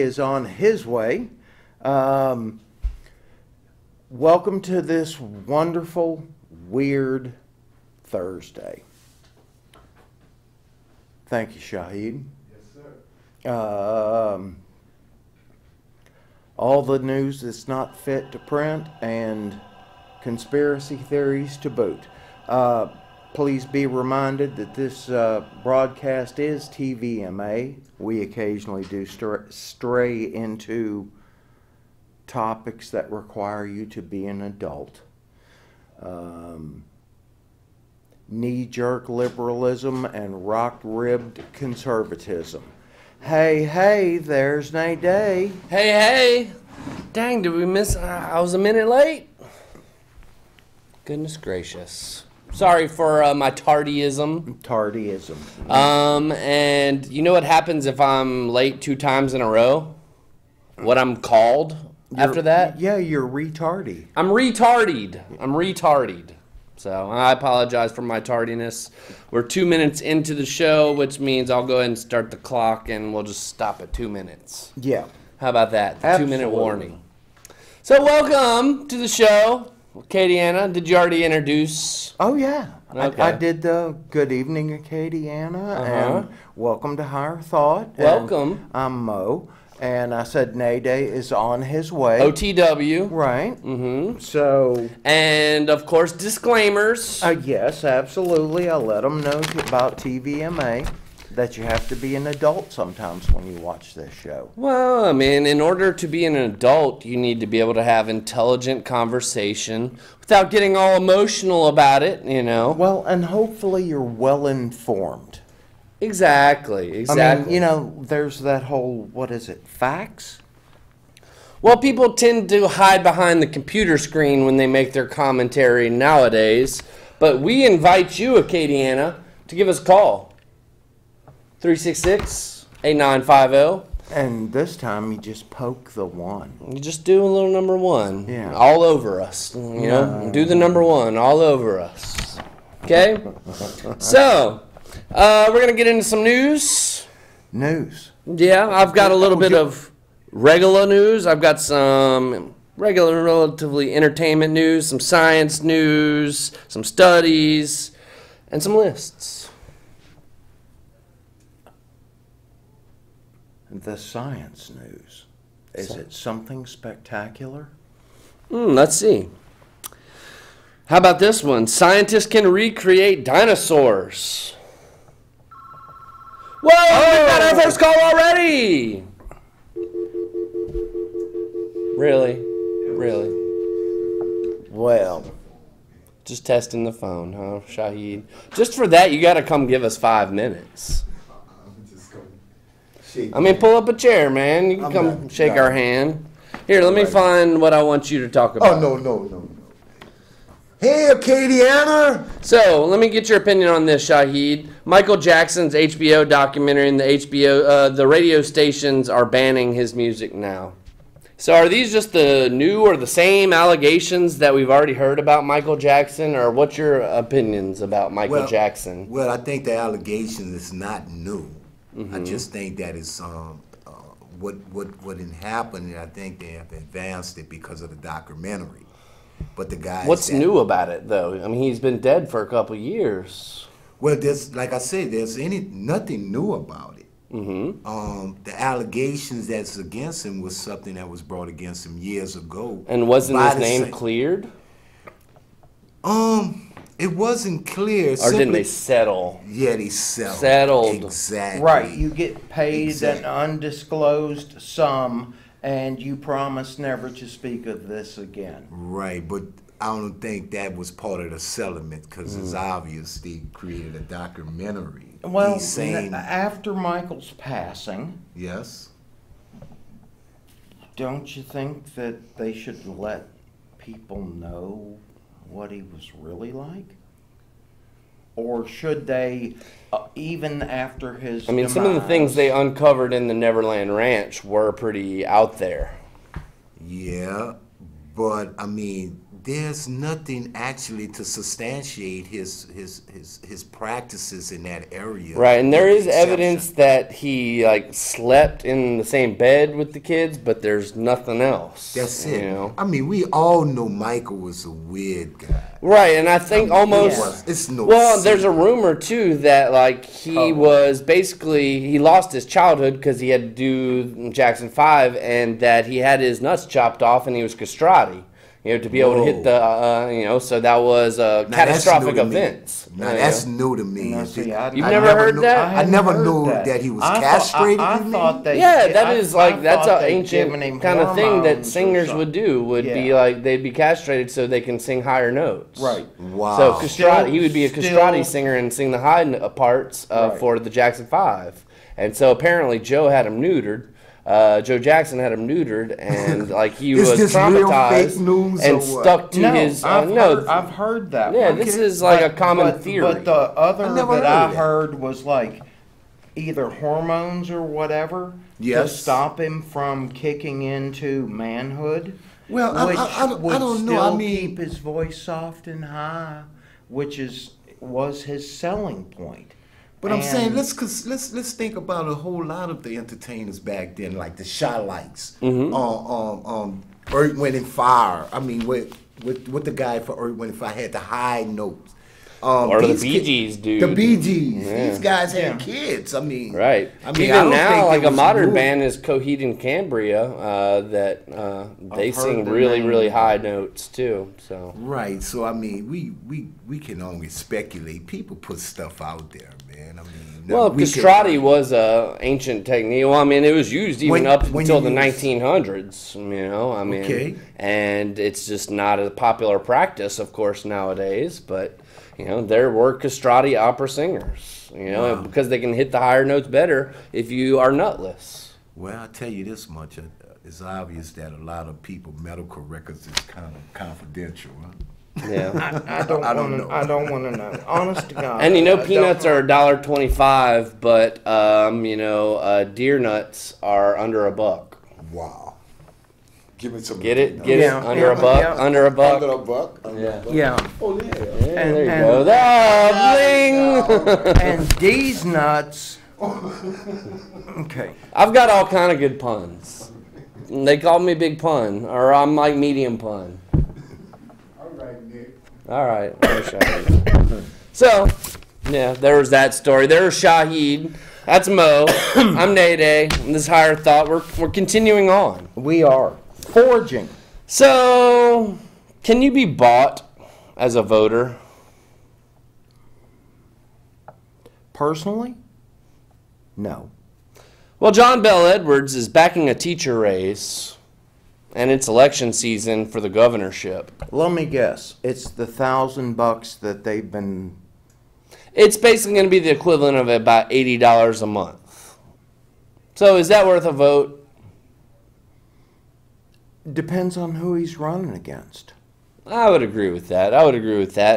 Is on his way. Welcome to this wonderful, weird Thursday. Thank you, Shahid. Yes, sir. All the news that's not fit to print and conspiracy theories to boot. Please be reminded that this broadcast is TVMA. We occasionally do stray into topics that require you to be an adult. Knee-jerk liberalism and rock-ribbed conservatism. Hey, there's Nate Day. Hey. Dang, did we miss? I was a minute late. Goodness gracious. Sorry for my tardyism. And you know what happens if I'm late 2 times in a row? What I'm called after that? Yeah, you're retardy. I'm retarded. So I apologize for my tardiness. We're 2 minutes into the show, which means I'll go ahead and start the clock and we'll just stop at 2 minutes. Yeah. How about that? The Absolutely. 2-minute warning. So welcome to the show. Katiana, did you already introduce? Oh, yeah. Okay. I did the good evening, Katiana, and welcome to Higher Thought. Welcome. And I'm Mo, and I said Nate Day is on his way. OTW. Right. Mm-hmm. So. And, of course, disclaimers. Yes, absolutely. I let them know about TVMA, that you have to be an adult sometimes when you watch this show. Well, I mean, in order to be an adult, you need to be able to have intelligent conversation without getting all emotional about it, you know. Well, and hopefully you're well informed. Exactly. I mean, you know, there's that whole, what is it, facts? Well, people tend to hide behind the computer screen when they make their commentary nowadays, but we invite you, Acadiana, to give us a call. 366-8950. And this time you just poke the one. You just do a little number 1. Yeah. All over us. You know, do the number 1 all over us. Okay? So, we're going to get into some news. News. Yeah, I've got a little bit of regular news. I've got some regular, relatively entertainment news, some science news, some studies, and some lists. The science news. Is it something spectacular? Let's see. How about this one? Scientists can recreate dinosaurs. Whoa! We got our first call already! Really? Well, Just testing the phone, huh, Shahid? Just for that, you got to come give us 5 minutes. I mean, pull up a chair, man. You can come shake our hand. Here, let me find what I want you to talk about. Oh, no. Hey, Acadiana! So, let me get your opinion on this, Shahid. Michael Jackson's HBO documentary and the radio stations are banning his music now. So, are these just the new or the same allegations that we've already heard about Michael Jackson, or what's your opinions about Michael Jackson? Well, I think the allegation is not new. I just think that it's what had happened, and I think they have advanced it because of the documentary. But the guy. What's new about it, though? I mean, he's been dead for a couple years. Well, there's, like I said, there's nothing new about it. The allegations that's against him was something that was brought against him years ago. And wasn't his name cleared? It wasn't clear. Or didn't they settle? Yeah, they settled. Settled. Exactly. right, you get paid an undisclosed sum, and you promise never to speak of this again. Right, but I don't think that was part of the settlement because it's obvious they created a documentary. Well, He's saying, after Michael's passing, yes. don't you think that they should let people know what he was really like? Or should they, even after his I mean, some of the things they uncovered in the Neverland Ranch were pretty out there. Yeah, but I mean, there's nothing actually to substantiate his practices in that area. Right, and there is Exception. evidence that he like slept in the same bed with the kids, but there's nothing else. That's it. You know? I mean, we all know Michael was a weird guy. Right, and I think almost. It's no. Well, there's a secret. rumor too that like he was basically he lost his childhood because he had to do Jackson 5, and that he had his nuts chopped off and he was castrati. You know, to be able to hit the, you know, so that was Now, catastrophic that's new to me. events. Now you that's know? new to me. Now, see, You've never heard knew, that? I hadn't never heard knew that he was I castrated. Thought, I you thought mean? they. Yeah, that is like I that's thought an they'd given ancient him kind of thing that hormones or singers would something. do. Would be Yeah. like they'd be castrated so they can sing higher notes. Right. Wow. So castrati, he would be a Still- castrati singer and sing the high parts Right. for the Jackson 5. And so apparently Joe had him neutered. Joe Jackson had him neutered, and like he Is was this real traumatized fake news and or what? stuck to No, his. I've heard that. Yeah, one. this is like a common but, theory. But the other I never that heard I of that. heard was like either hormones or whatever to Yes. stop him from kicking into manhood. Well, I- which I don't- would I don't know. still I mean- keep his voice soft and high, which was his selling point. But I'm saying And- let's think about a whole lot of the entertainers back then, like the Shy-Lights, Mm-hmm. Earth, Wind and Fire. I mean, with the guy for Earth, Wind and Fire had the high notes. Or the these Bee kids- Gees, dude. The Bee Gees. Yeah. These guys had Yeah. kids. I mean, Right. I mean, I Even don't now, think like it a was modern new. band is Coheed and Cambria, that they I've sing heard the really, name. really high notes too. So Right. So I mean, we can only speculate. People put stuff out there, man. I mean, well, we can- castrati was a ancient technique. Well, I mean, it was used even When- up when until you the use- 1900s. You know, I mean, Okay. and it's just not a popular practice, of course, nowadays. But you know, there were castrati opera singers. You know, Wow. because they can hit the higher notes better if you are nutless. Well, I'll tell you this much. It's obvious that a lot of people medical records is kind of confidential. Huh? Yeah. I don't I don't want know. to. I don't want to know. Honest to God. And you know, I peanuts don't- are $1.25, but you know, deer nuts are under $1. Wow. Give me some. Get it? Get Yeah, it? Under yeah, $1? yeah. Under $1? Under a buck. Under Yeah. a buck. Yeah. Oh yeah. Yeah, And- there you and- go. Ah, bling! And these nuts. Okay. I've got all kind of good puns. They call me Big Pun, or I'm like Medium Pun. All right, Nick. All right. there's Shahid. So, yeah, there was that story. There's Shahid. That's Mo. I'm Nayday. This is Higher Thought. We're continuing on. We are forging. So, can you be bought as a voter? Personally, no. Well, John Bell Edwards is backing a teacher race, and it's election season for the governorship. Let me guess. It's the $1,000 that they've been. It's basically going to be the equivalent of about $80 a month. So, is that worth a vote? Depends on who he's running against. I would agree with that.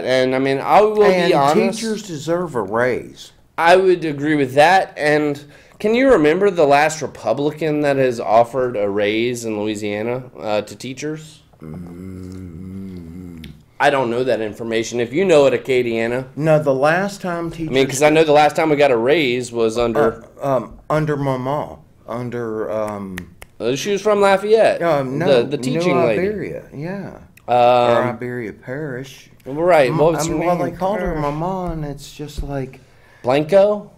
And I mean, I will And be honest. teachers deserve a raise. I would agree with that. And can you remember the last Republican that has offered a raise in Louisiana to teachers? I don't know that information. If you know it, Acadiana. No, the last time teachers. I mean, because I know the last time we got a raise was under. Under Mama. Under. She was from Lafayette. No, the teaching New lady. Iberia, yeah. Or Iberia Parish. Right. What was her Well, name? they called her Mama, and it's just like Blanco?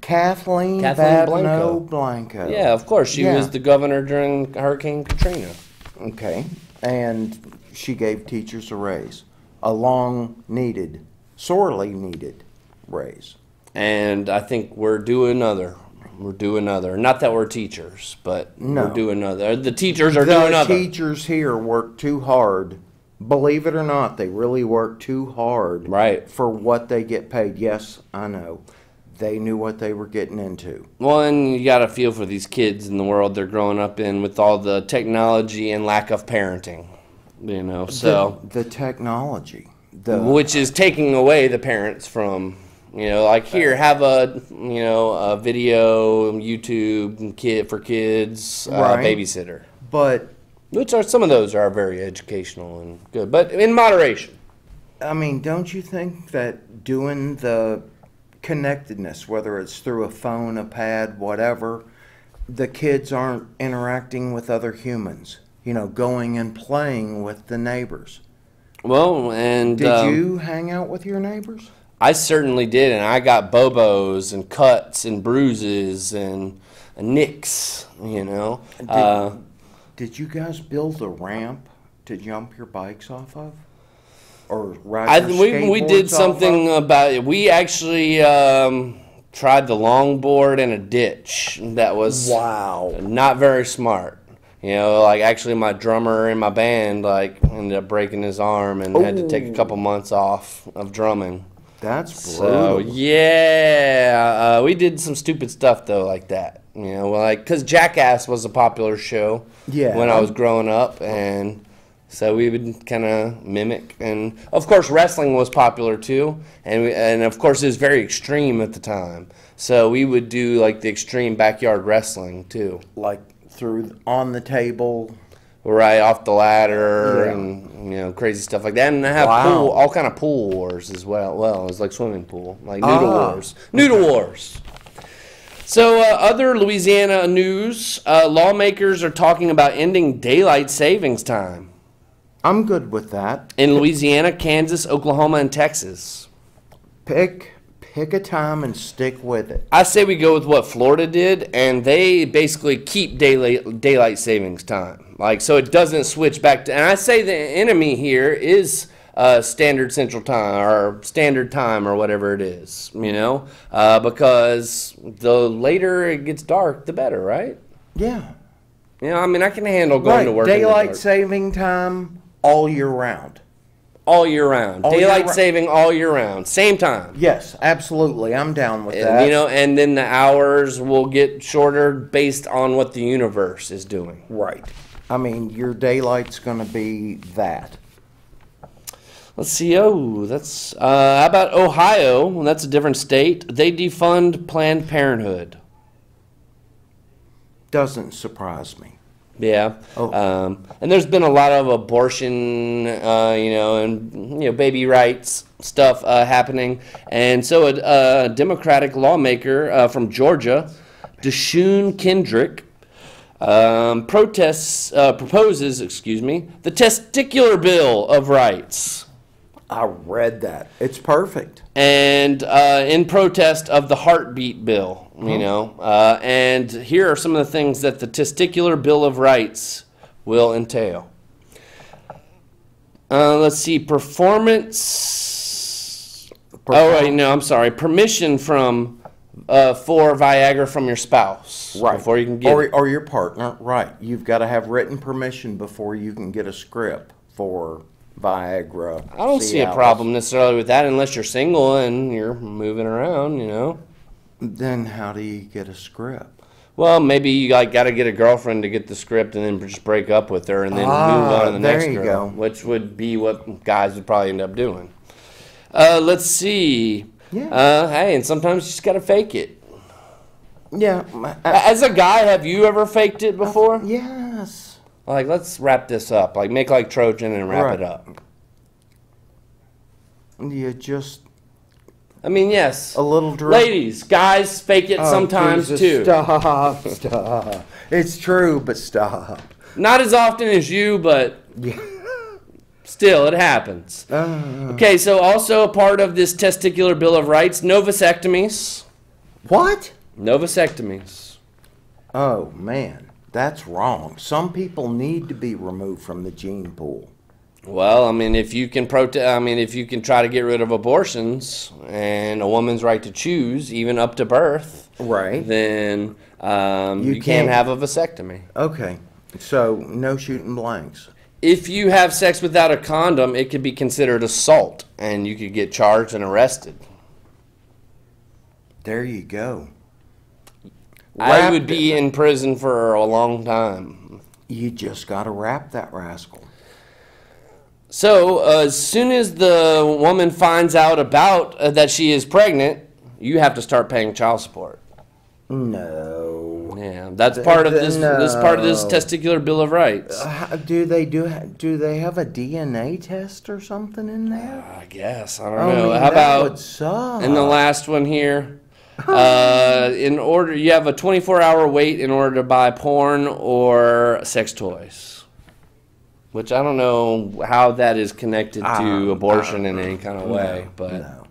Kathleen Blanco. Blanco. Yeah, of course. She Yeah. was the governor during Hurricane Katrina. Okay. And she gave teachers a raise. A long-needed, sorely needed raise. And I think we're due another. Not that we're teachers, but No. we're due another. The teachers are due The another. teachers here work too hard. Believe it or not, they really work too hard Right. for what they get paid. Yes, I know. They knew what they were getting into. Well, and you got to feel for these kids in the world they're growing up in with all the technology and lack of parenting. You know, so The technology. which is taking away the parents from, you know, like here, have a, you know, a video YouTube kid for kids Right. babysitter. But Which are some of those are very educational and good, but in moderation. I mean, don't you think that doing the connectedness, whether it's through a phone, a pad, whatever, the kids aren't interacting with other humans, going and playing with the neighbors? Well, and Did you hang out with your neighbors? I certainly did, and I got bobos and cuts and bruises and nicks, Did you guys build a ramp to jump your bikes off of? Or ride your we did skateboards off something of? about it. We actually tried the longboard in a ditch. That was Wow. not very smart. Actually my drummer in my band ended up breaking his arm and had to take a couple months off of drumming. That's So brutal. yeah, we did some stupid stuff though like that. Because Jackass was a popular show Yeah. when I was growing up, and so we would kind of mimic. And of course, wrestling was popular too, and of course it was very extreme at the time. So we would do the extreme backyard wrestling too, Like on the table. right off the ladder, Yeah. and crazy stuff like that. And I have Wow. all kind of pool wars as well. Well, it was like swimming pool, like noodle wars. So, other Louisiana news, lawmakers are talking about ending daylight savings time I'm good with that. in Louisiana, Kansas, Oklahoma, and Texas. Pick a time and stick with it. I say we go with what Florida did, and they basically keep daylight savings time. So it doesn't switch back to, and I say the enemy here is standard central time or standard time or whatever it is, because the later it gets dark, the better, right? Yeah. I can handle going to work in the Daylight dark. saving time all year round. All year round. All year Daylight rou- saving all year round. Same time. Yes, absolutely. I'm down with that. And then the hours will get shorter based on what the universe is doing. Right. I mean, your daylight's going to be that. Let's see. Oh, that's how about Ohio? Well, that's a different state. They defund Planned Parenthood. Doesn't surprise me. Yeah. Oh. And there's been a lot of abortion, and baby rights stuff happening. And so a Democratic lawmaker from Georgia, Deshaun Kendrick, proposes the testicular bill of rights. I read that. It's perfect. And in protest of the heartbeat bill, and here are some of the things that the testicular bill of rights will entail. Let's see, permission from for Viagra from your spouse, Right. before you can get it. or your partner. Right. You've got to have written permission before you can get a script for Viagra. I don't see a Cialis. problem necessarily with that unless you're single and you're moving around, Then how do you get a script? Well, maybe you got to get a girlfriend to get the script and then just break up with her and then move on to the there next you girl, go. which would be what guys would probably end up doing. Let's see. Yeah. Hey, and sometimes you just got to fake it. Yeah. As a guy, have you ever faked it before? Yes. Let's wrap this up. Make like Trojan and wrap Right. it up. You just Yes. a little drip. Ladies, guys fake it Oh, sometimes Jesus, too. Stop. It's true, but stop. Not as often as you, but Yeah. still, it happens. Okay, so also a part of this testicular bill of rights, no vasectomies. What? No vasectomies. Oh man, that's wrong. Some people need to be removed from the gene pool. Well, if you can if you can try to get rid of abortions and a woman's right to choose, even up to birth, Right. then you can't- can't have a vasectomy. Okay. So no shooting blanks. If you have sex without a condom, it could be considered assault, and you could get charged and arrested. There you go. I would be in prison for a long time. You just got to wrap that rascal. So, as soon as the woman finds out about that she is pregnant, you have to start paying child support. No. Yeah, that's part of this. This is part of this No. testicular Bill of Rights. Do they have a DNA test or something in there? I guess I don't I know. mean, How that would about suck. in the last one here? In order, you have a 24-hour wait in order to buy porn or sex toys, which I don't know how that is connected to abortion in any kind of way, but No.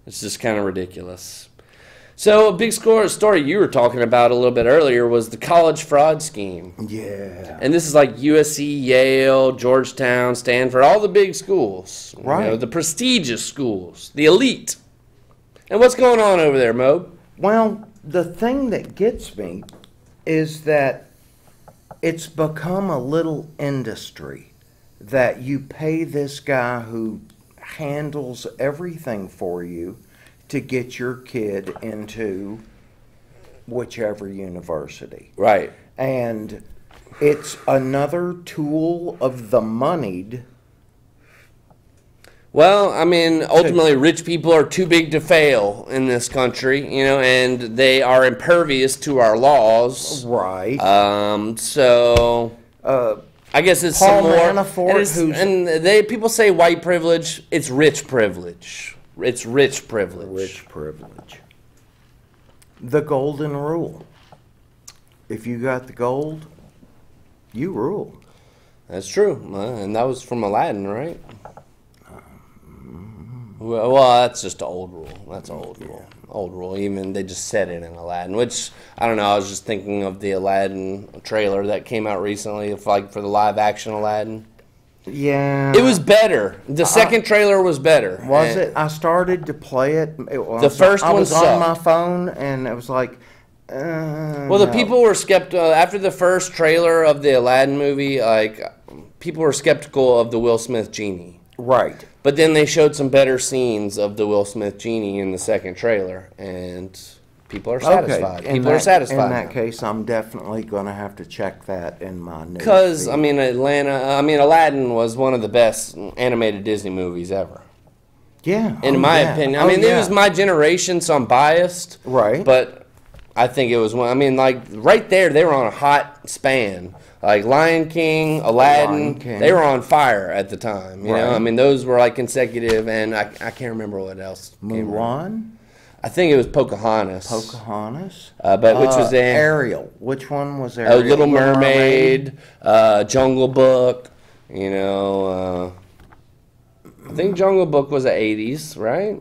it's just kind of ridiculous. So a big story you were talking about a little bit earlier was the college fraud scheme. Yeah. And this is like USC, Yale, Georgetown, Stanford, all the big schools. Right. You know, the prestigious schools, the elite. And what's going on over there, Mo? Well, the thing that gets me is that it's become a little industry that you pay this guy who handles everything for you to get your kid into whichever university. Right. And it's another tool of the moneyed. Well, I mean, ultimately, rich people are too big to fail in this country, you know, and they are impervious to our laws. Right. So I guess it's Paul some more. Manafort, and people say white privilege. It's rich privilege. It's rich privilege. Rich privilege. The golden rule. If you got the gold, you rule. That's true, and that was from Aladdin, right? Well, that's just an old rule. That's an old rule. Old rule. Even they just said it in Aladdin, which I don't know. I was just thinking of the Aladdin trailer that came out recently, like for the live action Aladdin. Yeah. It was better. The second trailer was better. Was And- it? I started to play it. The first I one was on sucked. my phone, and it was like. Well, the no. people were skeptical after the first trailer of the Aladdin movie. Like, people were skeptical of the Will Smith genie. Right. But then they showed some better scenes of the Will Smith genie in the second trailer, and people are satisfied. Okay. People are satisfied. In that case, I'm definitely going to have to check that in my news. Because, feed. I mean, Aladdin was one of the best animated Disney movies ever. Yeah. In oh, my yeah. opinion. Oh, I mean, it yeah. was my generation, so I'm biased. Right. But I think it was one. I mean, like, right there, they were on a hot span. Like Lion King, Aladdin, Lion King. they were on fire at the time. You know, Right. I mean, those were like consecutive, and I can't remember what else. came around. Mulan, I think it was Pocahontas. Pocahontas, But which was there? Ariel. Which one was Ariel? Little Mermaid, Jungle Book. You know, I think Jungle Book was the 80s, right?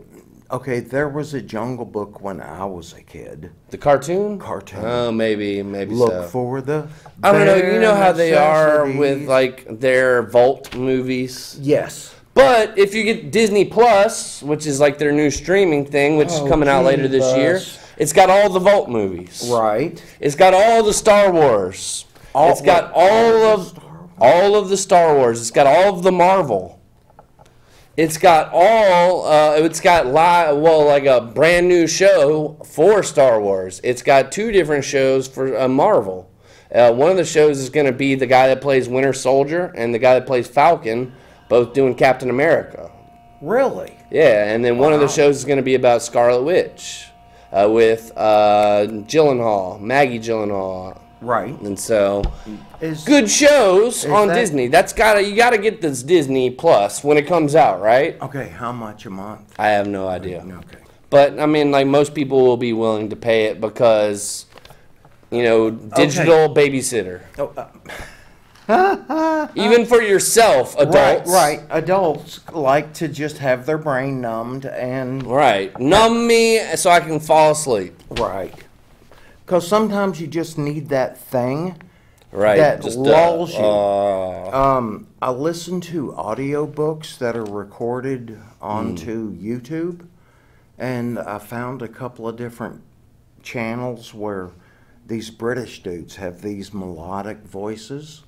Okay, there was a Jungle Book when I was a kid. The cartoon? Cartoon. Oh, maybe Look so. for the. I don't know. You bare know how they are with necessities. like their vault movies. Yes. But if you get Disney Plus, which is like their new streaming thing, which is coming out later this year, Jesus. it's got all the vault movies. Right. It's got all the Star Wars. It's got all of the Star Wars. It's got all of the Marvel. It's got like a brand new show for Star Wars. It's got two different shows for Marvel. One of the shows is going to be the guy that plays Winter Soldier and the guy that plays Falcon, both doing Captain America. Really? Yeah, and then one of the shows is going to be about Scarlet Witch with Gyllenhaal, Maggie Gyllenhaal. Right. And so, Is good shows on that- Disney. You gotta get this Disney Plus when it comes out, right? Okay, how much a month? I have no idea. Okay. But I mean, like most people will be willing to pay it because, you know, digital babysitter. Oh, Even for yourself, adults. Right. Adults like to just have their brain numbed and Right. Numb me so I can fall asleep. right. Because sometimes you just need that thing Right. that Just, lulls you. I listen to audiobooks that are recorded onto YouTube, and I found a couple of different channels where these British dudes have these melodic voices.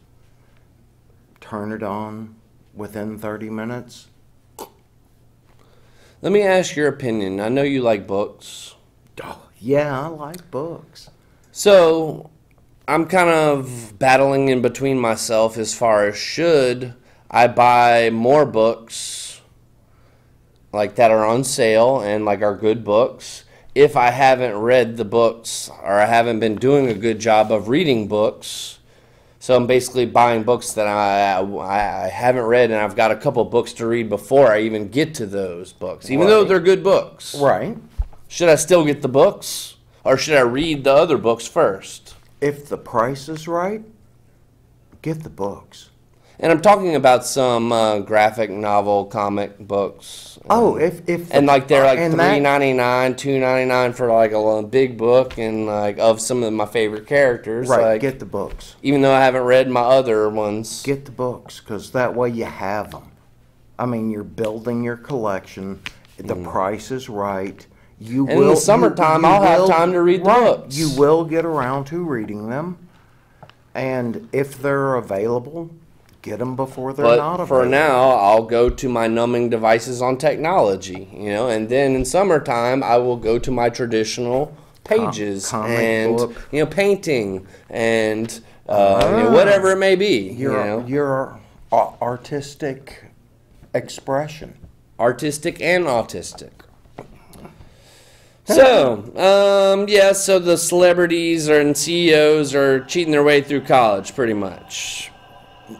Turn it on within 30 minutes. Let me ask your opinion. I know you like books. Oh, yeah, I like books. So, I'm kind of battling in between myself as far as should I buy more books like that are on sale and like are good books, if I haven't read the books or I haven't been doing a good job of reading books. So I'm basically buying books that I haven't read, and I've got a couple books to read before I even get to those books, even though they're good books. Right. Should I still get the books, or should I read the other books first? If the price is right, get the books. And I'm talking about some graphic novel comic books. Oh, if And like they're like and $3.99, $2.99 for like a big book, and like of some of my favorite characters. right, Like, get the books. even though I haven't read my other ones. Get the books, because that way you have them. I mean, you're building your collection. The price is right. You And in the summertime, I'll have time to read the books. You will get around to reading them, and if they're available, get them before they're not But available. for now, I'll go to my numbing devices on technology, and then in summertime, I will go to my traditional pages comic and book. painting and whatever it may be. Your artistic expression. Artistic and autistic. So, so the celebrities and CEOs are cheating their way through college, pretty much.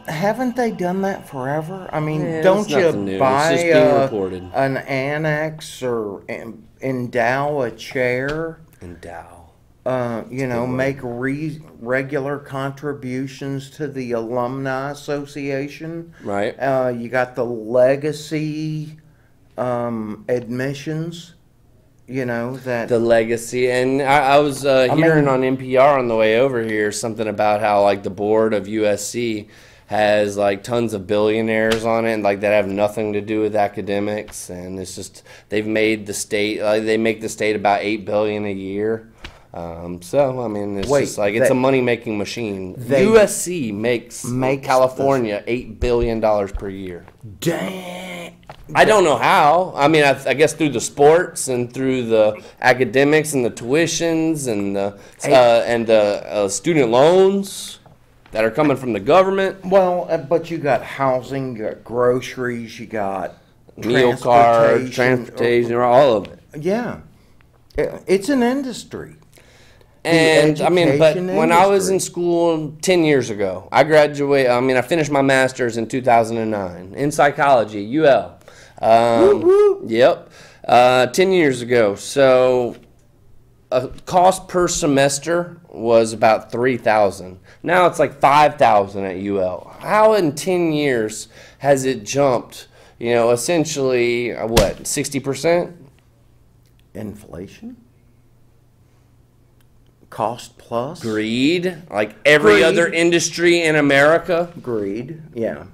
Haven't they done that forever? I mean, Yeah, don't it's you nothing new. It's buy just being reported. an annex or endow a chair? Endow. Make regular contributions to the Alumni Association. Right. You got the legacy admissions. That The legacy, and I was hearing on NPR on the way over here something about how like the board of USC has like tons of billionaires on it, and like that have nothing to do with academics, and it's just they've made the state they make the state about $8 billion a year. So I mean, it's just like it's a money making machine. USC makes California $8 billion per year. dang. I don't know how. I mean, I guess through the sports and through the academics and the tuitions and the student loans that are coming from the government. Well, but you got housing, you got groceries, you got Meal cards, transportation, all of it. Yeah, it's an industry. And I mean, but education when I was industry. in school 10 years ago, I graduated. I mean, I finished my master's in 2009 in psychology, UL. Yep, 10 years ago. So, a cost per semester was about $3,000. Now it's like $5,000 at UL. How in 10 years has it jumped? Essentially, what, 60%? Inflation? Cost plus? Greed, like every Greed. other industry in America. Greed, yeah.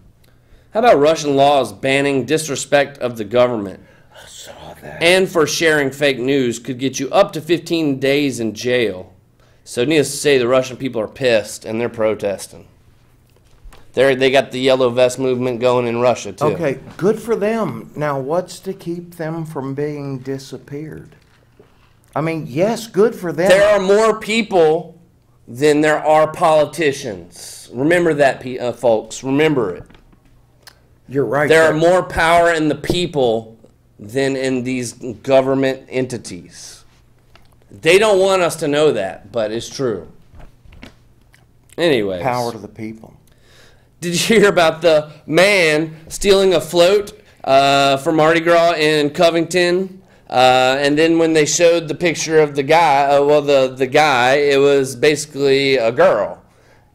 How about Russian laws banning disrespect of the government? I saw that. And for sharing fake news could get you up to 15 days in jail. So needless to say, the Russian people are pissed and they're protesting. They got the yellow vest movement going in Russia too. Okay, good for them. Now, what's to keep them from being disappeared? I mean, yes, good for them. There are more people than there are politicians. Remember that, folks. Remember it. You're right. There are more power in the people than in these government entities. They don't want us to know that, but it's true. Anyways. Power to the people. Did you hear about the man stealing a float for Mardi Gras in Covington? And then when they showed the picture of the guy, the guy, it was basically a girl.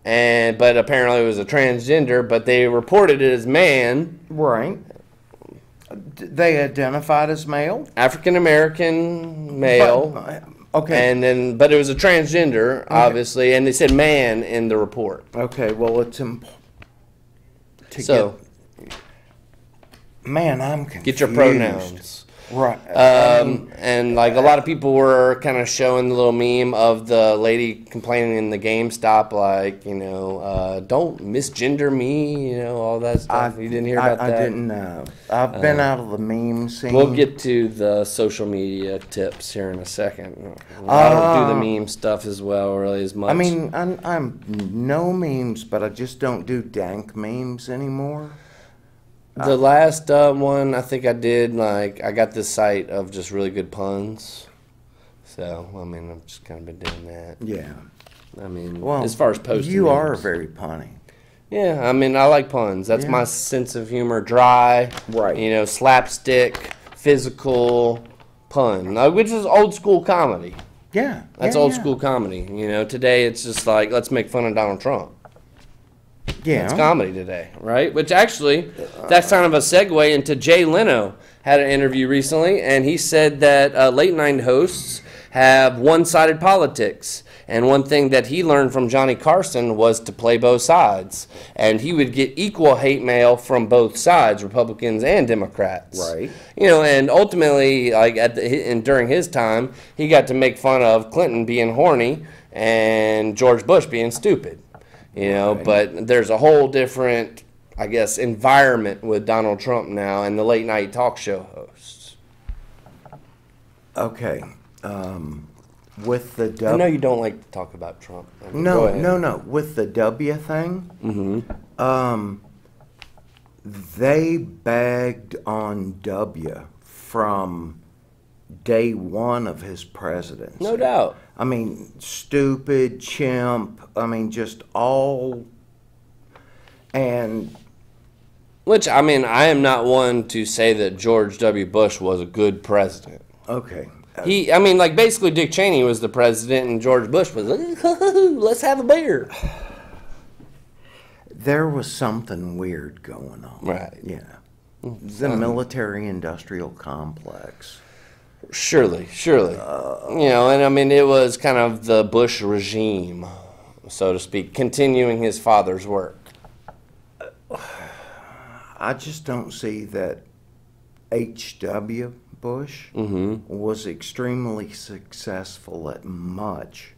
But apparently it was a transgender, but they reported it as man. Right. They identified as male. African American male. Okay. But it was a transgender, obviously, and they said man in the report. Okay, well, it's important So, man, I'm confused. get your pronouns. Right. And like a lot of people were kind of showing the little meme of the lady complaining in the GameStop, like, don't misgender me, all that stuff. You didn't hear about that? I didn't know. I've been out of the meme scene. We'll get to the social media tips here in a second. I don't do the meme stuff as well, really, as much. I mean, I'm no memes, but I just don't do dank memes anymore. The last one I think I did, I got this site of just really good puns. So, I mean, I've just kind of been doing that. Yeah. I mean, Well, as far as posting you are memes. very punny. Yeah, I mean, I like puns. That's Yeah. my sense of humor. Dry, Right. You know, slapstick, physical pun, which is old school comedy. Yeah. That's yeah, old yeah. school comedy. You know, today it's just like, let's make fun of Donald Trump. Yeah. It's comedy today, right? Which actually, that's kind of a segue into Jay Leno had an interview recently, and he said that late night hosts have one-sided politics. And one thing that he learned from Johnny Carson was to play both sides. And he would get equal hate mail from both sides, Republicans and Democrats. Right. You know, and ultimately, like and during his time, he got to make fun of Clinton being horny and George Bush being stupid. You know, Right. but there's a whole different, I guess, environment with Donald Trump now and the late night talk show hosts. Okay. With the I W. know you don't like to talk about Trump. I mean, go No, ahead. no. With the W thing, they bagged on W from day one of his presidency. No doubt. I mean, stupid, chimp. I mean, just all. And Which, I mean, I am not one to say that George W. Bush was a good president. okay, I mean, like, basically Dick Cheney was the president and George Bush was, let's have a beer. there was something weird going on. Right. Yeah. The military-industrial complex. Surely. You know, and I mean, it was kind of the Bush regime, so to speak, continuing his father's work. I just don't see that H.W. Bush was extremely successful at much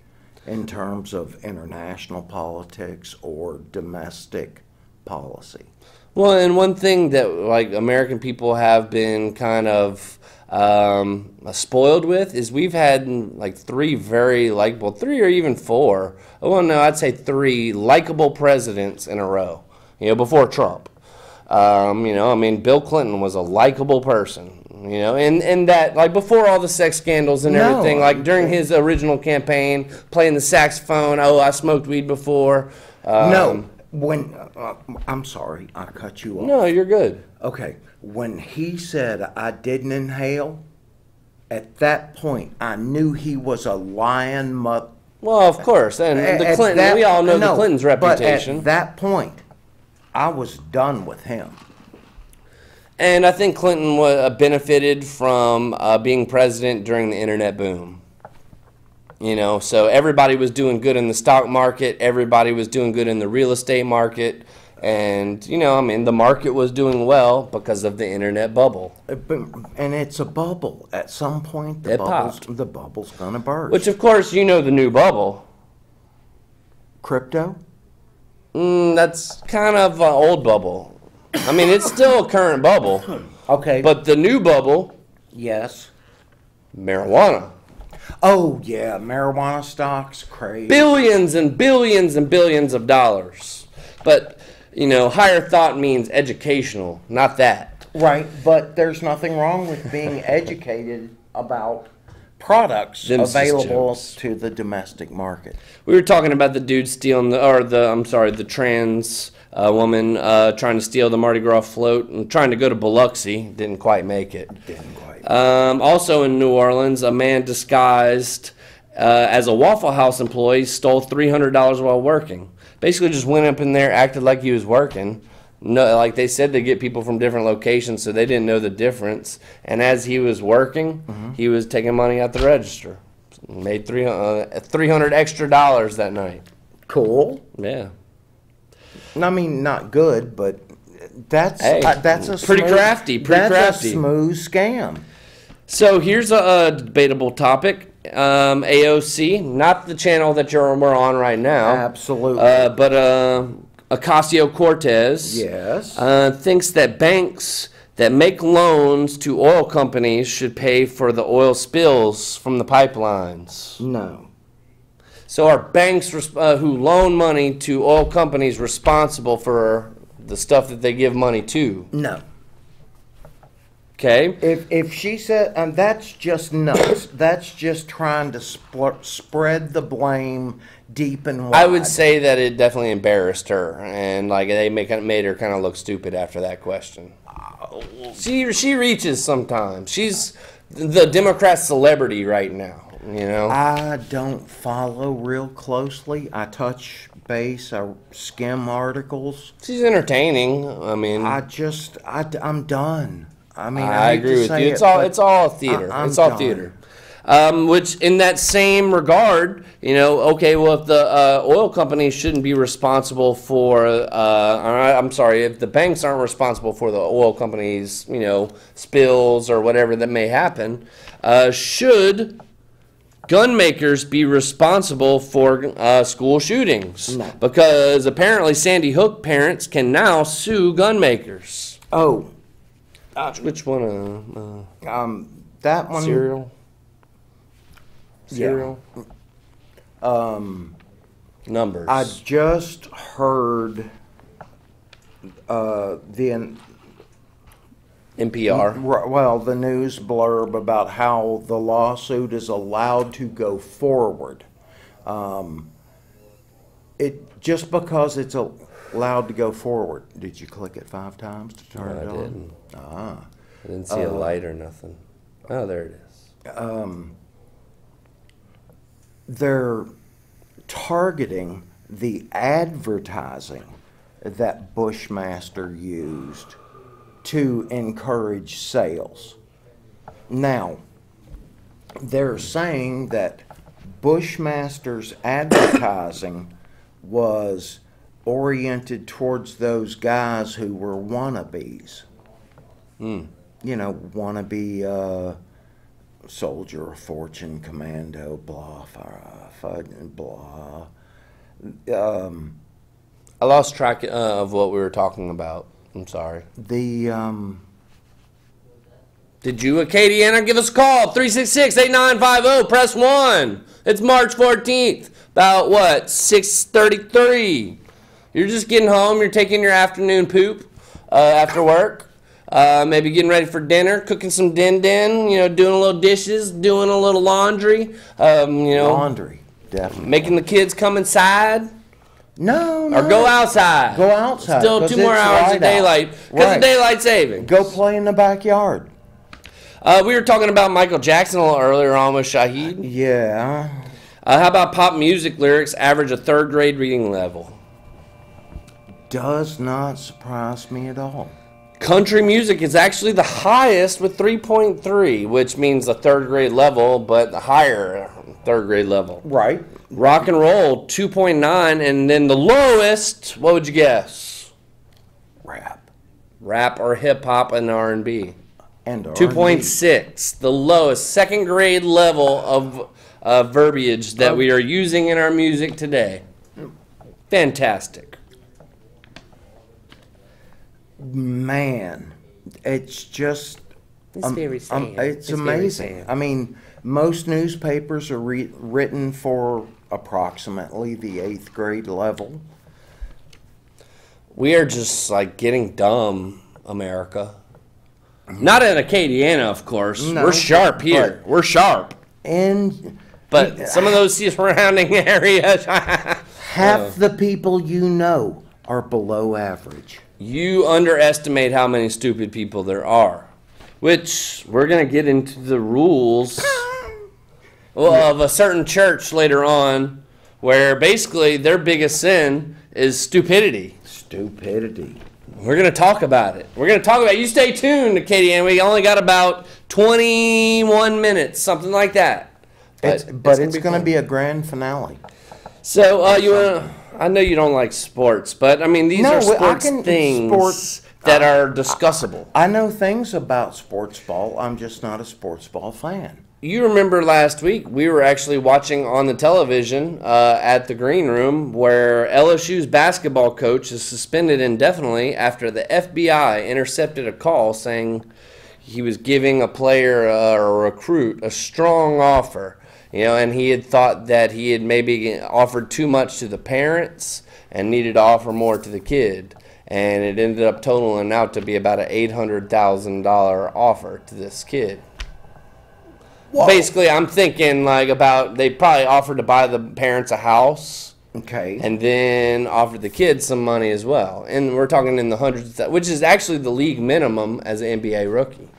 in terms of international politics or domestic policy. Well, and one thing that, like, American people have been kind of spoiled with is we've had, like, three very likable, three or even four, well, no, I'd say three likable presidents in a row, you know, before Trump. You know, I mean, Bill Clinton was a likable person, you know, and that, like, before all the sex scandals and No, everything, like, during his original campaign, playing the saxophone, oh, I smoked weed before. No, when I'm sorry, I cut you off. No, you're good. Okay, when he said I didn't inhale, at that point I knew he was a lying Well, of course, and the Clinton, we all know the Clinton's reputation. But at that point, I was done with him. And I think Clinton benefited from being president during the internet boom. You know, so everybody was doing good in the stock market, everybody was doing good in the real estate market, and, you know, I mean, the market was doing well because of the internet bubble. And it's a bubble. At some point, It popped. the bubble's gonna burst. Which, of course, you know the new bubble. Crypto? That's kind of an old bubble. I mean, it's still a current bubble, Okay. but the new bubble, yes. marijuana. Oh yeah, marijuana stocks, crazy. Billions and billions and billions of dollars. But, you know, higher thought means educational, not that. Right, but there's nothing wrong with being educated about products Them's available jokes. to the domestic market. We were talking about the dude stealing the trans woman trying to steal the Mardi Gras float and trying to go to Biloxi. Didn't quite make it. Didn't quite. Also in New Orleans, a man disguised as a Waffle House employee stole $300 while working. Basically just went up in there, acted like he was working. No, like they said, they get people from different locations, so they didn't know the difference. And as he was working, he was taking money out the register. Made $300 extra that night. Cool. Yeah. I mean, not good, but that's Hey, that's a pretty smooth- crafty, pretty that's crafty. a smooth scam. So here's a debatable topic. AOC, not the channel that we're on right now. Absolutely. But Ocasio-Cortez Yes. thinks that banks that make loans to oil companies should pay for the oil spills from the pipelines. No. So are banks who loan money to oil companies responsible for the stuff that they give money to? No. Okay. If she said, and that's just nuts. That's just trying to spread the blame deep and wide. I would say that it definitely embarrassed her, and like they made her kind of look stupid after that question. She reaches sometimes. She's the Democrat celebrity right now. You know. I don't follow real closely. I touch base. I skim articles. She's entertaining. I mean, I'm done. I mean, I hate agree to with say you. it, It's all but it's all theater. I'm It's all done. theater. Which, in that same regard, you know, okay, well, if the oil companies shouldn't be responsible for, I'm sorry, if the banks aren't responsible for the oil companies, you know, spills or whatever that may happen, should gun makers be responsible for school shootings? No. Because apparently Sandy Hook parents can now sue gun makers. Oh, Which one? that one. Cereal? Yeah. Cereal? Numbers. I just heard the NPR. the news blurb about how the lawsuit is allowed to go forward. It just because it's allowed to go forward. Did you click it 5 times to turn No, it I on? didn't. Ah. I didn't see a light or nothing. Oh, there it is. They're targeting the advertising that Bushmaster used to encourage sales. Now, they're saying that Bushmaster's advertising was oriented towards those guys who were wannabes. You know, wannabe soldier of fortune, commando, blah, blah. I lost track of what we were talking about. I'm sorry. Did you, Acadiana, give us a call? 366-8950. Press 1. It's March 14th. About what? 6:33. You're just getting home. You're taking your afternoon poop after work. Maybe getting ready for dinner, cooking some din-din, you know, doing a little dishes, doing a little laundry, you know. Laundry, definitely. Making the kids come inside. No. Or go outside. Go outside. Still 2 more hours of daylight because of daylight saving. Go play in the backyard. We were talking about Michael Jackson a little earlier on with Shaheed. Yeah. How about pop music lyrics average a 3rd grade reading level? Does not surprise me at all. Country music is actually the highest with 3.3, which means the 3rd grade level, but the higher 3rd grade level. Right. Rock and roll, 2.9, and then the lowest, what would you guess? Rap. Rap or hip hop and R&B. And 2.6, the lowest 2nd grade level of verbiage that we are using in our music today. Fantastic. Man, it's just It's very sad. it's very amazing. sad. I mean, most newspapers are written for approximately the 8th grade level. We are just like getting dumb, America. Not in Acadiana, of course. No, We're sharp here. We're sharp. And But some of those surrounding areas, half the people you know are below average. you underestimate how many stupid people there are. Which we're going to get into the rules of a certain church later on where basically their biggest sin is stupidity. Stupidity. We're going to talk about it. We're going to talk about it. You stay tuned, Katie, and we only got about 21 minutes, something like that. It's going to be a grand finale. So, I know you don't like sports, but I mean, these are sports things that are discussable. I know things about sports ball. I'm just not a sports ball fan. You remember last week we were actually watching on the television at the green room where LSU's basketball coach is suspended indefinitely after the FBI intercepted a call saying he was giving a player or a recruit a strong offer. And he had thought that he had maybe offered too much to the parents and needed to offer more to the kid. And it ended up totaling out to be about an $800,000 offer to this kid. Whoa. Basically, I'm thinking they probably offered to buy the parents a house. Okay. And then offered the kids some money as well. And we're talking in the hundreds, which is actually the league minimum as an NBA rookie.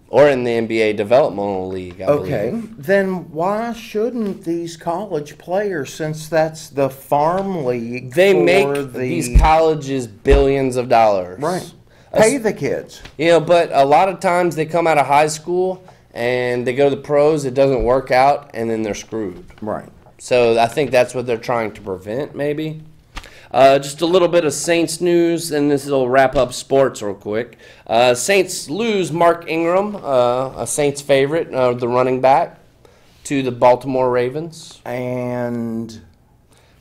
Or in the NBA developmental league, I Okay. believe. Then why shouldn't these college players, since that's the farm league, They for make these colleges billions of dollars. right, pay the kids? But a lot of times they come out of high school and they go to the pros, it doesn't work out, and then they're screwed. Right. So I think that's what they're trying to prevent, maybe. Just a little bit of Saints news, and this will wrap up sports real quick. Saints lose Mark Ingram, a Saints favorite, the running back, to the Baltimore Ravens. And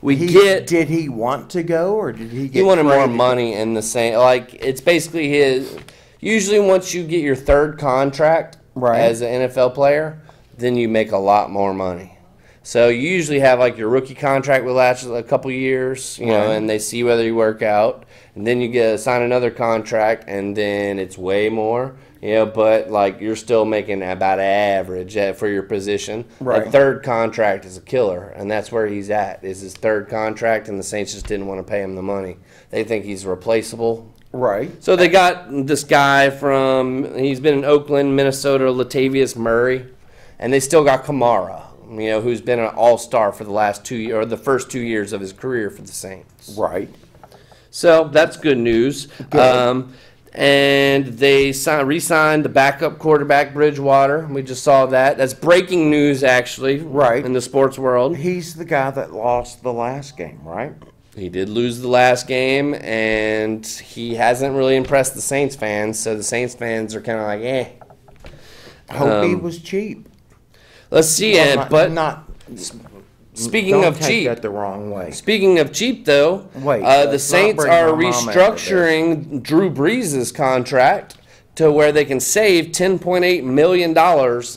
Did he want to go, or did he get? he wanted more traded? money in the Saints. It's basically his. Usually, once you get your third contract Right. as an NFL player, then you make a lot more money. So you usually have your rookie contract will last a couple years, and they see whether you work out, and then you sign another contract, and then it's way more, but you're still making about average for your position. Right. A third contract is a killer, and that's where he's at. Is his third contract, and the Saints just didn't want to pay him the money. They think he's replaceable. Right. So they got this guy he's been in Oakland, Minnesota, Latavius Murray, and they still got Kamara. Who's been an all-star for the last 2 years, or the first 2 years of his career for the Saints. Right. So that's good news. And they re-signed the backup quarterback, Bridgewater. We just saw that. That's breaking news, actually, Right. in the sports world. He's the guy that lost the last game, right? He did lose the last game, and he hasn't really impressed the Saints fans, so the Saints fans are kind of like, eh. Hope he was cheap. Let's see Well, it, but not. speaking Don't of take cheap, that the wrong way. Speaking of cheap, though, Wait, the let's not Saints bring are my mama into restructuring Drew Brees' contract to where they can save $10.8 million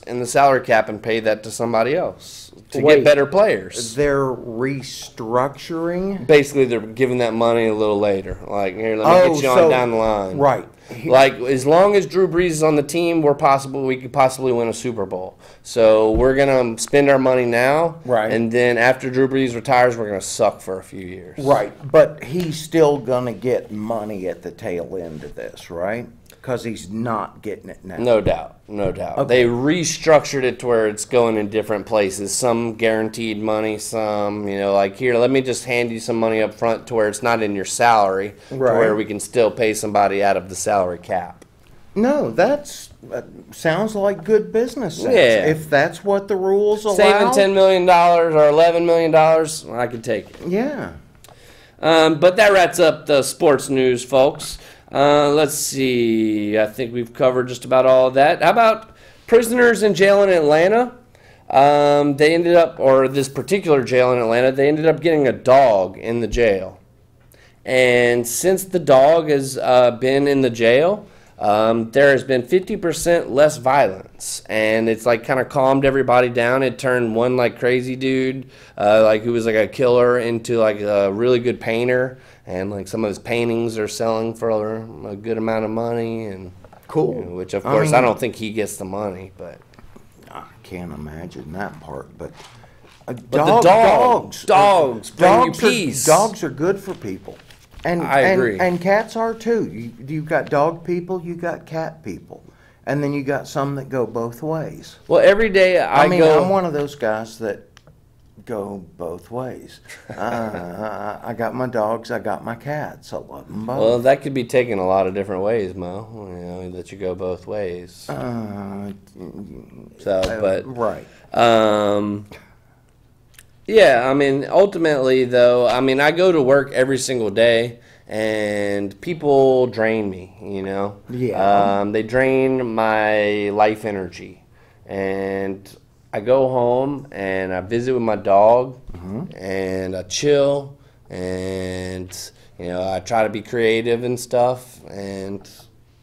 in the salary cap and pay that to somebody else to Wait. get better players. They're restructuring. Basically, they're giving that money a little later. Here, let me get you on down the line. Right. As long as Drew Brees is on the team, we could possibly win a Super Bowl. So we're gonna spend our money now, Right. And then after Drew Brees retires, we're gonna suck for a few years. Right, but he's still gonna get money at the tail end of this, right? Because he's not getting it now. No doubt, no doubt. Okay. They restructured it to where it's going in different places. Some guaranteed money, some, here, let me just hand you some money up front to where it's not in your salary, to Right. where we can still pay somebody out of the salary cap. No, that sounds like good business sense. Yeah. If that's what the rules allow. Saving $10 million or $11 million, I could take it. Yeah. But that wraps up the sports news, folks. Let's see. I think we've covered just about all of that. How about prisoners in jail in Atlanta? They ended up, or this particular jail in Atlanta, they ended up getting a dog in the jail. And since the dog has been in the jail, there has been 50% less violence. And it's kind of calmed everybody down. It turned one crazy dude, who was a killer, into a really good painter. And some of his paintings are selling for a good amount of money, and Cool. which of course I don't think he gets the money, but I can't imagine that part, but the dogs bring you dogs peace. Dogs are good for people, and I agree. And cats are too. You've got dog people, you got cat people, and then you got some that go both ways. Well, every day I mean, go. I'm one of those guys that go both ways. I got my dogs, I got my cats. I love them both. Well, that could be taken a lot of different ways, Mo. That you go both ways. But right. yeah, I mean, ultimately, though, I go to work every single day, and people drain me, Yeah. They drain my life energy. And I go home, and I visit with my dog, and I chill, and, I try to be creative and stuff, and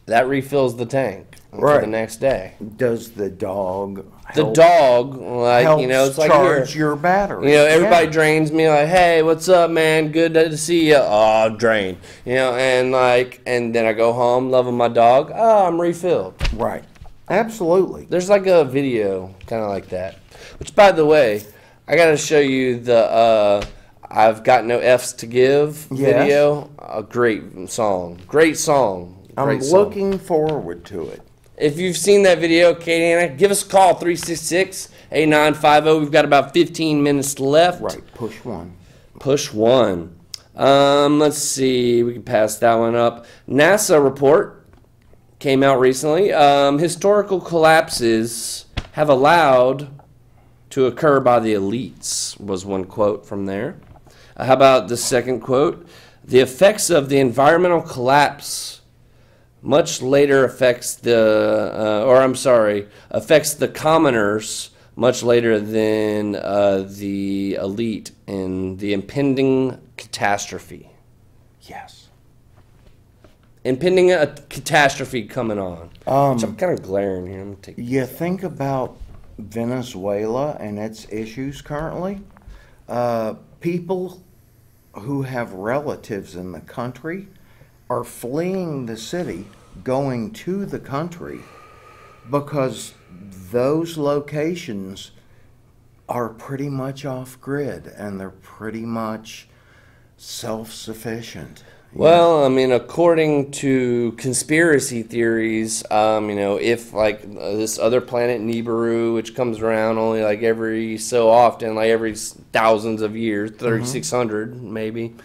that refills the tank for Right. the next day. Does the dog The help, dog, like, helps you know, it's like charge here. your battery? You know, everybody Yeah. drains me like, hey, what's up, man? Good to see you. Oh, drain. You know, and like, and then I go home, loving my dog. Oh, I'm refilled. Right. Absolutely. There's like a video kind of like that. Which, by the way, I got to show you the I've Got No F's to Give Yes. video. A great song. Great song. I'm Great song. looking forward to it. If you've seen that video, Katie Anna, give us a call, 366-8950. We've got about 15 minutes left. Right. Push one. Push one. Let's see. We can pass that one up. NASA report came out recently. Historical collapses have allowed to occur by the elites, was one quote from there. How about the second quote? The effects of the environmental collapse much later affects the commoners much later than the elite in the impending catastrophe. Yes. Impending a catastrophe coming on. Which I'm kind of glaring here. I'm gonna take You think about Venezuela and its issues currently. People who have relatives in the country are fleeing the city, going to the country, because those locations are pretty much off grid and they're pretty much self-sufficient. Well, I mean, according to conspiracy theories, you know, if like this other planet Nibiru, which comes around only like every so often, like every thousands of years, 3,600 maybe.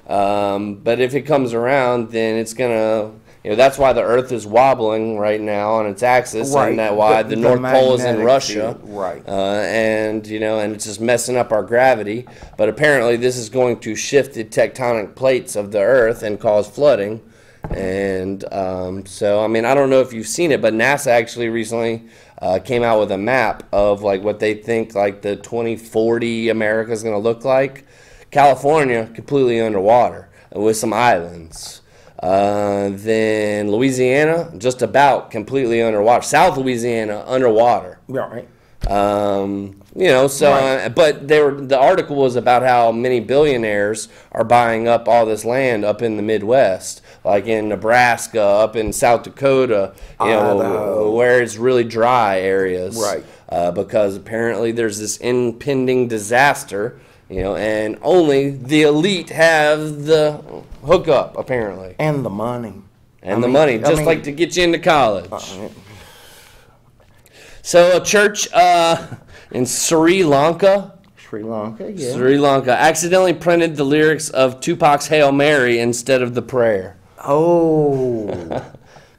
But if it comes around, then it's gonna, you know, that's why the Earth is wobbling right now on its axis, Right. and that why the North Pole is in magnetic Russia, field, right. and you know, and it's just messing up our gravity. But apparently, this is going to shift the tectonic plates of the Earth and cause flooding. And so, I mean, I don't know if you've seen it, but NASA actually recently came out with a map of like what they think like the 2040 America is going to look like. California completely underwater with some islands. Then Louisiana just about completely underwater. South Louisiana underwater. Right. You know, so Right. but the article was about how many billionaires are buying up all this land up in the Midwest, like in Nebraska, up in South Dakota, you know, Idaho. where it's really dry areas. Right. Because apparently there's this impending disaster, you know, and only the elite have the hookup, apparently. And the money. And the money, just like to get you into college. So a church in Sri Lanka, Sri Lanka, yeah. Sri Lanka accidentally printed the lyrics of Tupac's Hail Mary instead of the prayer. Oh.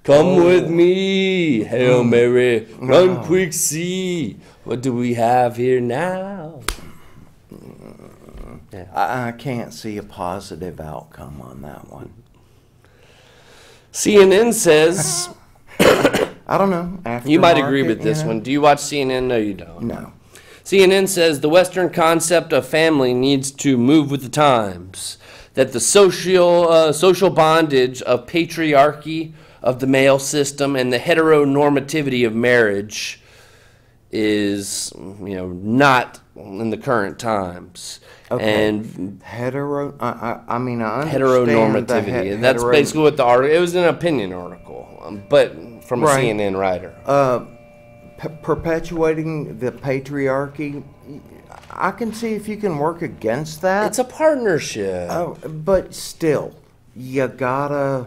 Come with me, Hail Mary, run quick, see, what do we have here now? I can't see a positive outcome on that one. CNN says, I don't know. you might agree Aftermarket, with this you know? one. Do you watch CNN? No, you don't. No. CNN says the Western concept of family needs to move with the times. That the social bondage of patriarchy of the male system and the heteronormativity of marriage is, you know, not in the current times. Okay. And I mean, I understand heteronormativity. the That's basically what the article. It was an opinion article, but from a Right. CNN writer. Perpetuating the patriarchy. I can see if you can work against that. It's a partnership. But still, you gotta.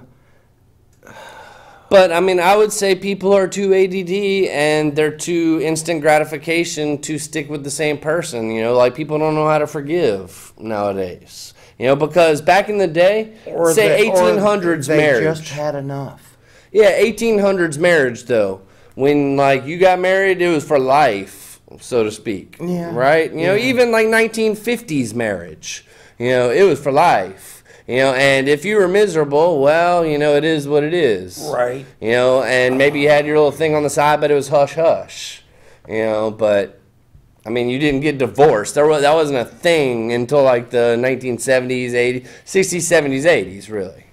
But I mean, I would say people are too ADD and they're too instant gratification to stick with the same person. You know, like people don't know how to forgive nowadays. You know, because back in the day, say 1800s they marriage. just had enough. Yeah, 1800s marriage though. When like you got married, it was for life, so to speak. Yeah. Right? You know, even like 1950s marriage. You know, it was for life. You know, and if you were miserable, well, you know, it is what it is. Right. You know, and maybe you had your little thing on the side, but it was hush hush. You know, but I mean, you didn't get divorced. That wasn't a thing until like the 1970s, 80s, 60s, 70s, 80s, really.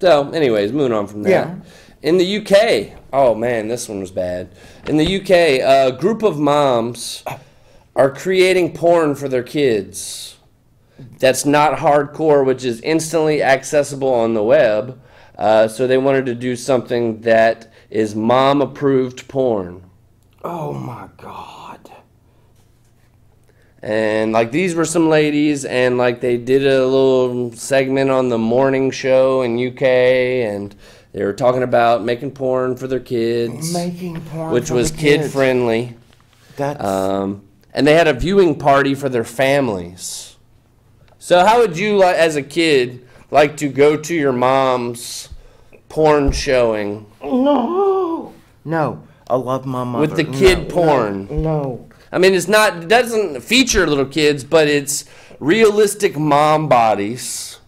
So, anyways, moving on from that. Yeah. In the UK, oh man, this one was bad. In the UK, a group of moms are creating porn for their kids. That's not hardcore, which is instantly accessible on the web. So they wanted to do something that is mom-approved porn. Oh my God. And like these were some ladies, and like they did a little segment on the morning show in UK, and they were talking about making porn for their kids, Making porn which for was the kids. kid friendly. That's And they had a viewing party for their families. So how would you, as a kid, like to go to your mom's porn showing no. I love my mother. with the kid No, porn? No. I mean, it doesn't feature little kids, but it's realistic mom bodies.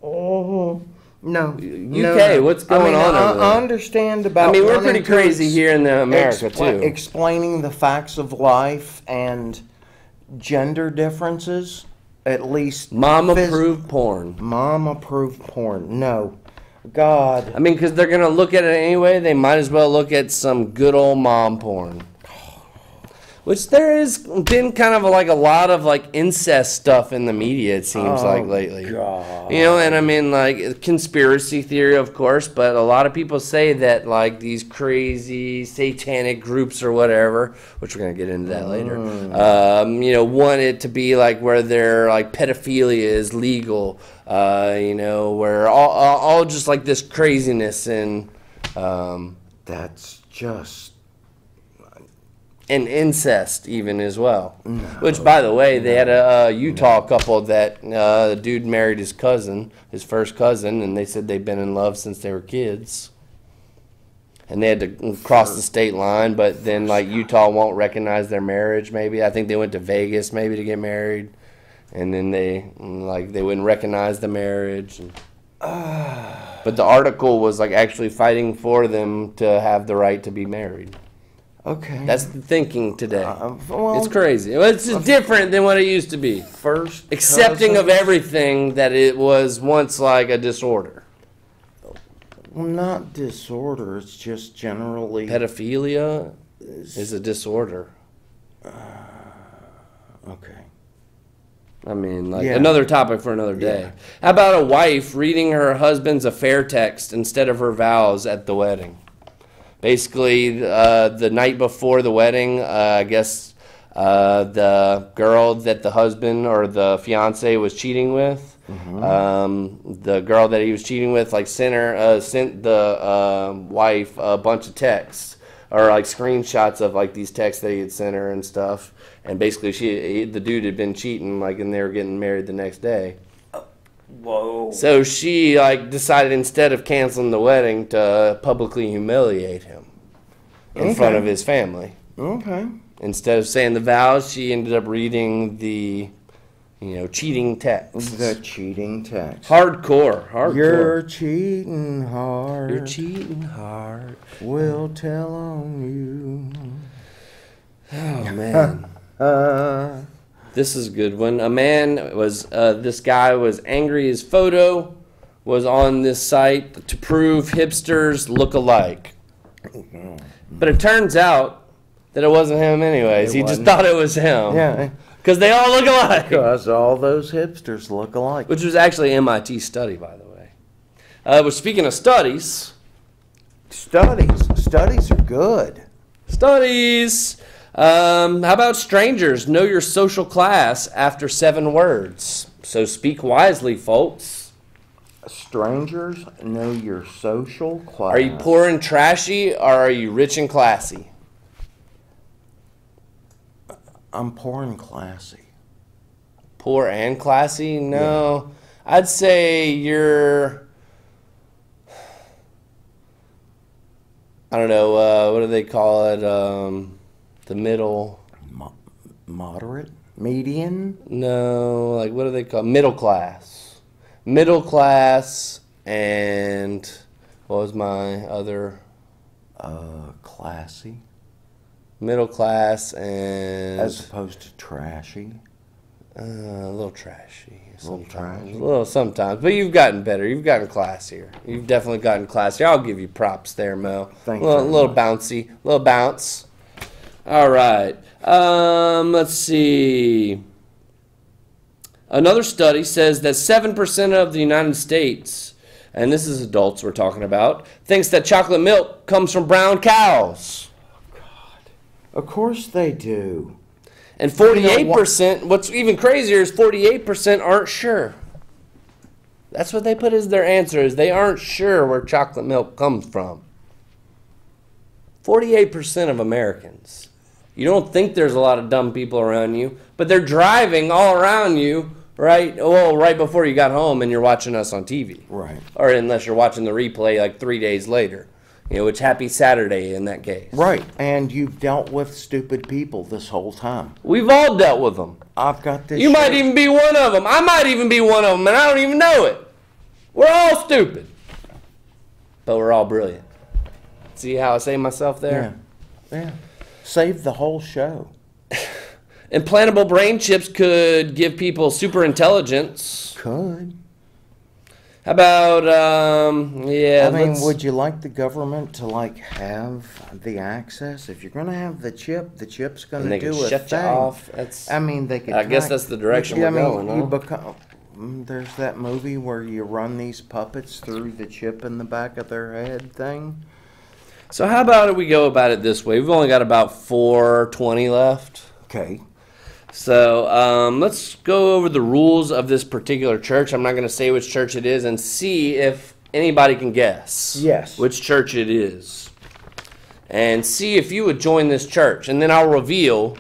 No. UK, what's going on over there? I understand about. I mean, we're wanting pretty to crazy here in America too. Explaining the facts of life and gender differences, at least. Mom-approved porn. Mom-approved porn. No. God. I mean, because they're going to look at it anyway, they might as well look at some good old mom porn. Which there has been kind of like a lot of like incest stuff in the media, it seems like lately. God. You know, and I mean like conspiracy theory, of course, but a lot of people say that like these crazy satanic groups or whatever, which we're going to get into that later, you know, want it to be like where they're like pedophilia is legal, you know, where all just like this craziness and That's just. and incest even as well. Which, by the way, they had a Utah couple that the dude married his cousin, his first cousin, and they said they've been in love since they were kids. And they had to cross the state line, but then like Utah won't recognize their marriage. Maybe I think they went to Vegas maybe to get married, and then they wouldn't recognize the marriage. But the article was like actually fighting for them to have the right to be married. Okay. That's the thinking today. Well, It's crazy. It's just different than what it used to be. first Accepting of cousin- everything that it was once like a disorder. Well, not disorder. It's just generally. Pedophilia is a disorder. Okay. I mean, like Yeah. another topic for another day. How about a wife reading her husband's affair text instead of her vows at the wedding? Basically, the night before the wedding, I guess the girl that the husband or the fiance was cheating with, the girl that he was cheating with, like sent the wife a bunch of texts or like screenshots of like these texts that he had sent her and stuff. And basically, the dude had been cheating, like, and they were getting married the next day. Whoa. So she like decided instead of canceling the wedding to publicly humiliate him in front of his family. Okay. Instead of saying the vows, she ended up reading the, you know, cheating text. The cheating text. Hardcore. You're cheating hard. You're cheating hard. We'll tell on Oh man, you. this is a good one. A man was this guy was angry. His photo was on this site to prove hipsters look alike. But it turns out that it wasn't him anyways. It He just wasn't. thought it was him. Yeah. Because they all look alike. Because all those hipsters look alike. Which was actually an MIT study, by the way. But speaking of studies. Studies are good. Studies! How about strangers? Know your social class after 7 words. So speak wisely, folks. Strangers know your social class. Are you poor and trashy, or are you rich and classy? I'm poor and classy. Poor and classy? No. I'd say you're... I don't know, what do they call it? The middle... Moderate? Median? No, like what do they call middle class? Middle class and what was my other Classy. middle class and As opposed to trashy. a little trashy. Sometimes. Well, sometimes. But you've gotten better. You've gotten classier. You've definitely gotten classier. I'll give you props there, Mo. Thank you Little, very little much. bouncy. Little bounce. All right. Let's see. Another study says that 7% of the United States, and this is adults we're talking about, thinks that chocolate milk comes from brown cows. Of course they do. And 48%, what's even crazier is 48% aren't sure. That's what they put as their answer, is they aren't sure where chocolate milk comes from. 48% of Americans. You don't think there's a lot of dumb people around you, but they're driving all around you, right? Well, right before you got home and you're watching us on TV. Right. Or unless you're watching the replay like 3 days later. You know, which happy Saturday in that case. Right. And you've dealt with stupid people this whole time. We've all dealt with them. I've got this. You might even be one of them. I might even be one of them, and I don't even know it. We're all stupid. But we're all brilliant. See how I say myself there? Yeah. Save the whole show. Implantable brain chips could give people super intelligence. Could. How about, I mean, would you like the government to, like, have the access? If you're going to have the chip's going to do a shut you thing. off. That's, I mean, they could. I guess that's the direction we're going, You huh? become. There's that movie where you run these puppets through the chip in the back of their head thing. So how about we go about it this way? We've only got about 4:20 left. Okay. So let's go over the rules of this particular church. I'm not going to say which church it is, and see if anybody can guess Yes. which church it is. And see if you would join this church. And then I'll reveal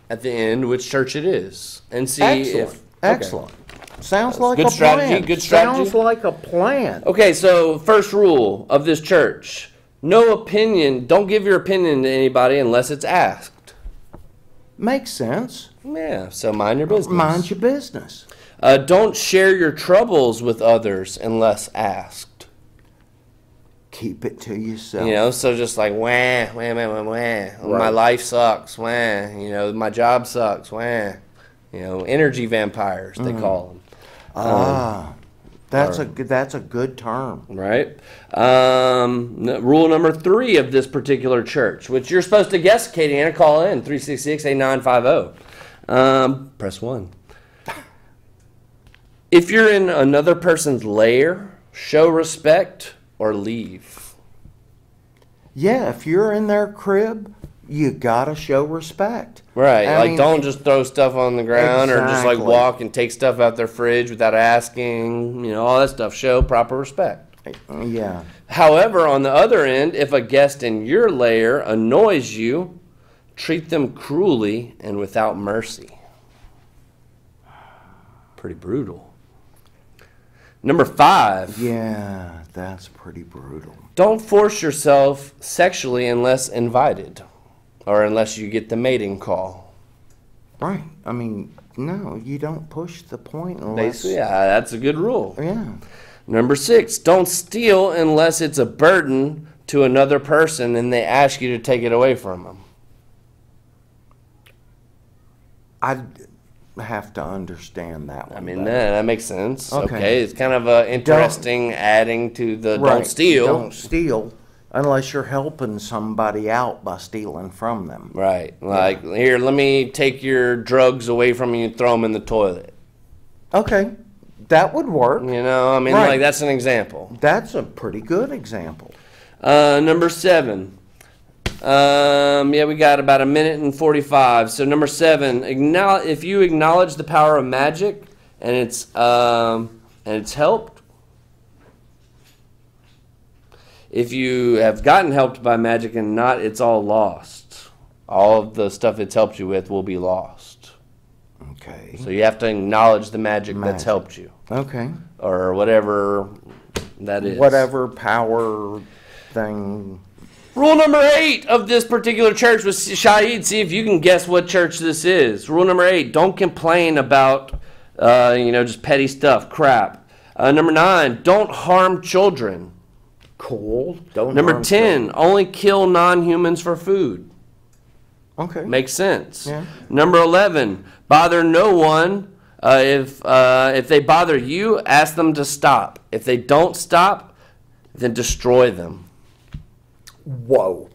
at the end which church it is. And see Excellent. if... Excellent. Sounds like Good a strategy, plan. good strategy. Sounds like a plan. Okay, so first rule of this church. No opinion. Don't give your opinion to anybody unless it's asked. Makes sense. Yeah, so mind your business. Mind your business. Don't share your troubles with others unless asked. Keep it to yourself. You know, so just like, wah, wah, wah, wah, wah. My Right. life sucks, wah. You know, my job sucks, wah. You know, energy vampires, they call them. That's a good term. Right? Rule number 3 of this particular church, which you're supposed to guess, Katie Anna, call in, 366-8950. Press 1. If you're in another person's lair, show respect or leave. Yeah, if you're in their crib, you gotta show respect. Right, I like mean, don't just throw stuff on the ground or just like Exactly. walk and take stuff out their fridge without asking, you know, all that stuff. Show proper respect. Yeah. However, on the other end, if a guest in your lair annoys you, treat them cruelly and without mercy. Pretty brutal. Number 5. Yeah, that's pretty brutal. Don't force yourself sexually unless invited or unless you get the mating call. Right. I mean, no, you don't push the point unless. Basically, yeah, that's a good rule. Yeah. Number 6, don't steal unless it's a burden to another person and they ask you to take it away from them. I'd have to understand that one. I mean, better. that makes sense. Okay. Okay, it's kind of interesting adding to the Right. don't steal. Don't steal unless you're helping somebody out by stealing from them. Right. Like, here, let me take your drugs away from you and throw them in the toilet. Okay. That would work. You know, I mean, Right. like, that's an example. That's a pretty good example. Number 7. Yeah, we got about 1:45. So number 7, if you acknowledge the power of magic and it's helped. If you have gotten helped by magic and not, it's all lost. All of the stuff it's helped you with will be lost. Okay. So you have to acknowledge the magic that's Magic. helped you, Okay. or whatever that is. Whatever power thing. Rule number 8 of this particular church was, Shahid, see if you can guess what church this is. Rule number 8, don't complain about, just petty stuff, crap. Number 9, don't harm children. Cool. Don't Number harm 10, only kill non-humans for food. children. Okay. Makes sense. Yeah. Number 11, bother no one If they bother you, ask them to stop. If they don't stop, then destroy them. Whoa.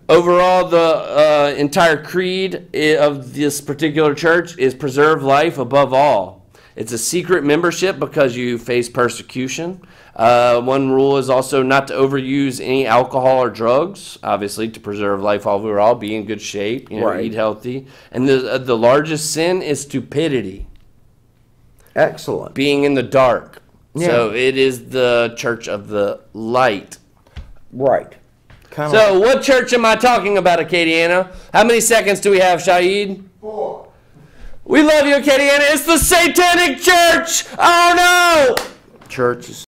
Overall, the entire creed of this particular church is preserve life above all. It's a secret membership because you face persecution. One rule is also not to overuse any alcohol or drugs, obviously, to preserve life overall, be in good shape, Right. eat healthy. And the largest sin is stupidity, Excellent. being in the dark. Yeah. So it is the church of the light. Right. Kind So what church am I talking about, Acadiana? How many seconds do we have, Shahid? 4. We love you, Acadiana. It's the Satanic Church! Oh no! church is